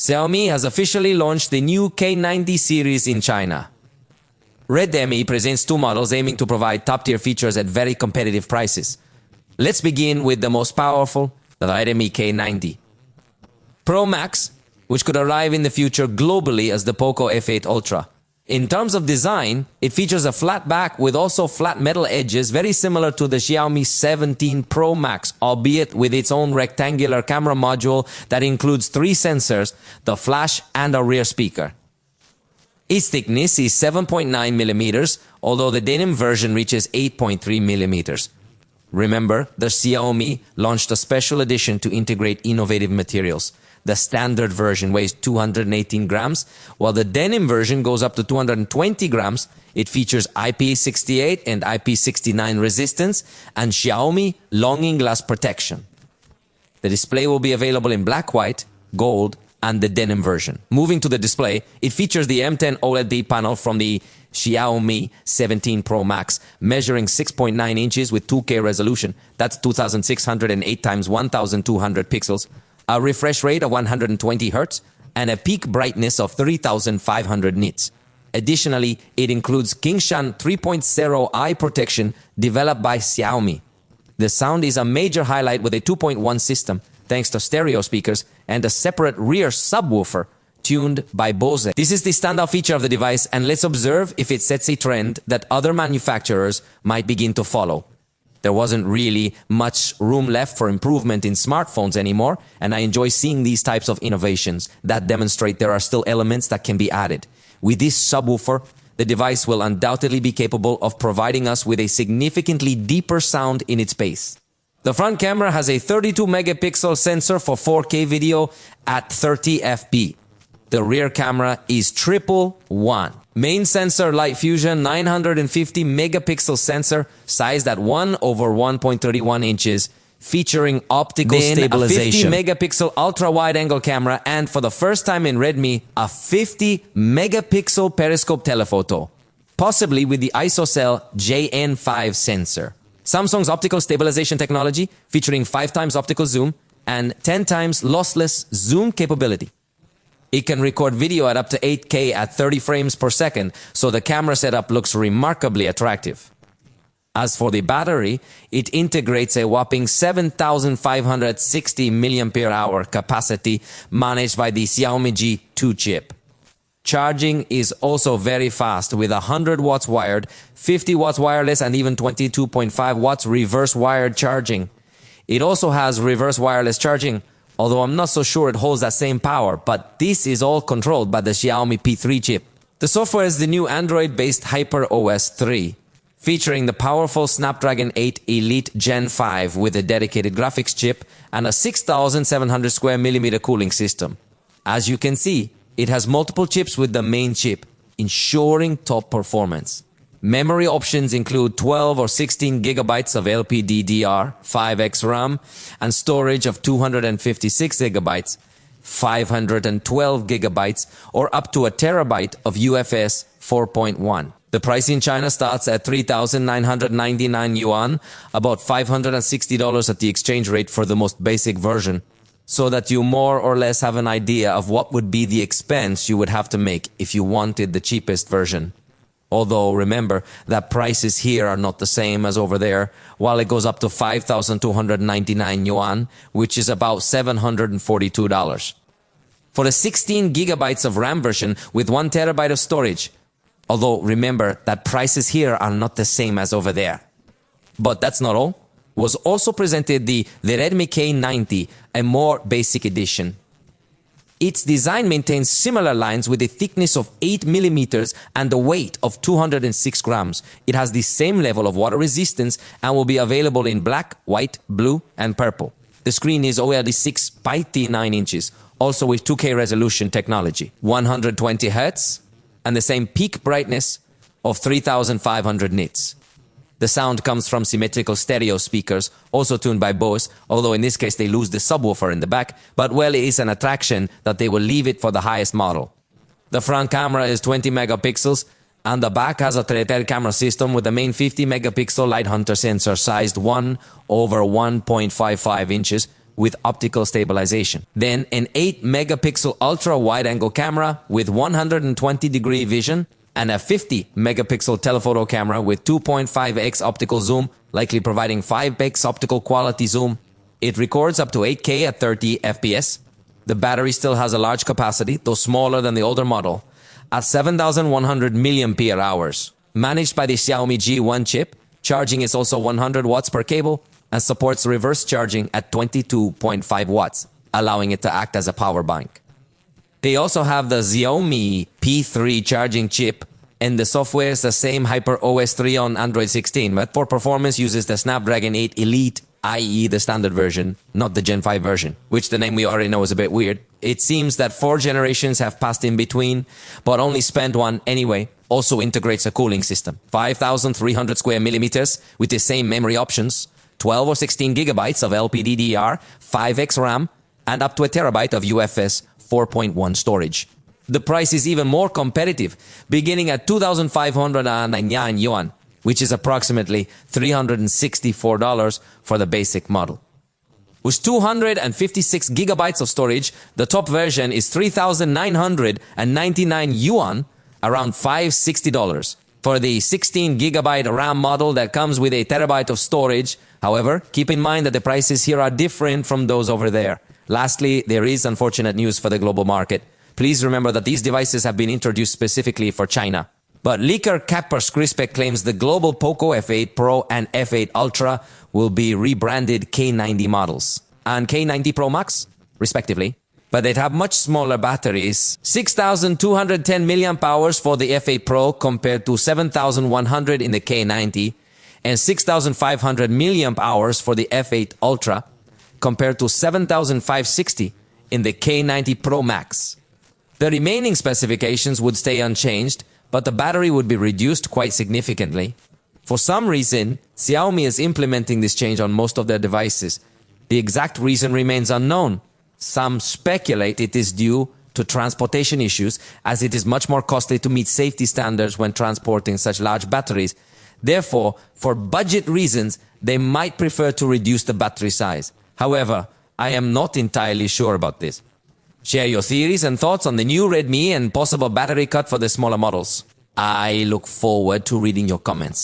Xiaomi has officially launched the new K90 series in China. REDMI presents two models aiming to provide top-tier features at very competitive prices. Let's begin with the most powerful, the REDMI K90 Pro Max, which could arrive in the future globally as the Poco F8 Ultra. In terms of design, it features a flat back with also flat metal edges, very similar to the Xiaomi 17 Pro Max, albeit with its own rectangular camera module that includes three sensors, the flash and a rear speaker. Its thickness is 7.9 millimeters, although the denim version reaches 8.3 millimeters. Remember, the Xiaomi launched a special edition to integrate innovative materials. The standard version weighs 218 grams, while the denim version goes up to 220 grams. It features IP68 and IP69 resistance and Xiaomi longing glass protection. The display will be available in black, white, gold, and the denim version. Moving to the display, it features the M10 OLED panel from the Xiaomi 17 Pro Max, measuring 6.9 inches with 2K resolution. That's 2608 x 1200 pixels. A refresh rate of 120 Hz, and a peak brightness of 3500 nits. Additionally, it includes Kingshan 3.0 eye protection developed by Xiaomi. The sound is a major highlight with a 2.1 system, thanks to stereo speakers and a separate rear subwoofer tuned by Bose. This is the standout feature of the device, and let's observe if it sets a trend that other manufacturers might begin to follow. There wasn't really much room left for improvement in smartphones anymore, and I enjoy seeing these types of innovations that demonstrate there are still elements that can be added. With this subwoofer, the device will undoubtedly be capable of providing us with a significantly deeper sound in its bass. The front camera has a 32 megapixel sensor for 4K video at 30 fps. The rear camera is 111. Main sensor light fusion 950 megapixel sensor sized at 1/1.31 inches, featuring optical stabilization. A 50 megapixel ultra wide angle camera, and for the first time in Redmi, a 50 megapixel periscope telephoto, possibly with the ISOCELL JN5 sensor. Samsung's optical stabilization technology, featuring 5 times optical zoom and 10 times lossless zoom capability. It can record video at up to 8K at 30 frames per second, so the camera setup looks remarkably attractive. As for the battery, it integrates a whopping 7,560 mAh capacity managed by the Xiaomi G2 chip. Charging is also very fast with 100 watts wired, 50 watts wireless, and even 22.5 watts reverse wired charging. It also has reverse wireless charging, although I'm not so sure it holds that same power, but this is all controlled by the Xiaomi P3 chip. The software is the new Android-based HyperOS 3, featuring the powerful Snapdragon 8 Elite Gen 5 with a dedicated graphics chip and a 6,700 square millimeter cooling system. As you can see, it has multiple chips with the main chip, ensuring top performance. Memory options include 12 or 16 gigabytes of LPDDR5X RAM and storage of 256 gigabytes, 512 gigabytes, or up to a terabyte of UFS 4.1. The price in China starts at 3,999 yuan, about $560 at the exchange rate for the most basic version, so that you more or less have an idea of what would be the expense you would have to make if you wanted the cheapest version. Although, remember that prices here are not the same as over there, while it goes up to 5,299 yuan, which is about $742. For the 16 gigabytes of RAM version with 1 terabyte of storage, although remember that prices here are not the same as over there. But that's not all. Was also presented the REDMI K90, a more basic edition. Its design maintains similar lines with a thickness of 8 millimeters and a weight of 206 grams. It has the same level of water resistance and will be available in black, white, blue, and purple. The screen is OLED 6 by 9 inches, also with 2K resolution technology, 120 Hz, and the same peak brightness of 3500 nits. The sound comes from symmetrical stereo speakers, also tuned by Bose, although in this case they lose the subwoofer in the back, but well, it is an attraction that they will leave it for the highest model. The front camera is 20 megapixels, and the back has a triple camera system with the main 50 megapixel light hunter sensor sized 1/1.55 inches, with optical stabilization. Then an 8-megapixel ultra-wide-angle camera with 120-degree vision and a 50-megapixel telephoto camera with 2.5x optical zoom, likely providing 5x optical quality zoom. It records up to 8K at 30 FPS. The battery still has a large capacity, though smaller than the older model, at 7,100 mAh. Managed by the Xiaomi G1 chip, charging is also 100 watts per cable and supports reverse charging at 22.5 watts, allowing it to act as a power bank. They also have the Xiaomi P3 charging chip, and the software is the same HyperOS 3 on Android 16, but for performance uses the Snapdragon 8 Elite, i.e. the standard version, not the Gen 5 version, which the name we already know is a bit weird. It seems that 4 generations have passed in between, but only spent one anyway. Also integrates a cooling system. 5,300 square millimeters with the same memory options, 12 or 16 gigabytes of LPDDR, 5x RAM, and up to a terabyte of UFS 4.1 storage. The price is even more competitive, beginning at 2,599 yuan, which is approximately $364 for the basic model. With 256 gigabytes of storage, the top version is 3,999 yuan, around $560. For the 16 gigabyte RAM model that comes with a terabyte of storage, however, keep in mind that the prices here are different from those over there. Lastly, there is unfortunate news for the global market. Please remember that these devices have been introduced specifically for China. But leaker Kaspersky claims the global Poco F8 Pro and F8 Ultra will be rebranded K90 models and K90 Pro Max, respectively. But they'd have much smaller batteries, 6,210 mAh for the F8 Pro compared to 7,100 in the K90, and 6,500 mAh for the F8 Ultra compared to 7,560 in the K90 Pro Max. The remaining specifications would stay unchanged, but the battery would be reduced quite significantly. For some reason, Xiaomi is implementing this change on most of their devices. The exact reason remains unknown. Some speculate it is due to transportation issues, as it is much more costly to meet safety standards when transporting such large batteries. Therefore, for budget reasons, they might prefer to reduce the battery size. However, I am not entirely sure about this. Share your theories and thoughts on the new Redmi and possible battery cut for the smaller models. I look forward to reading your comments.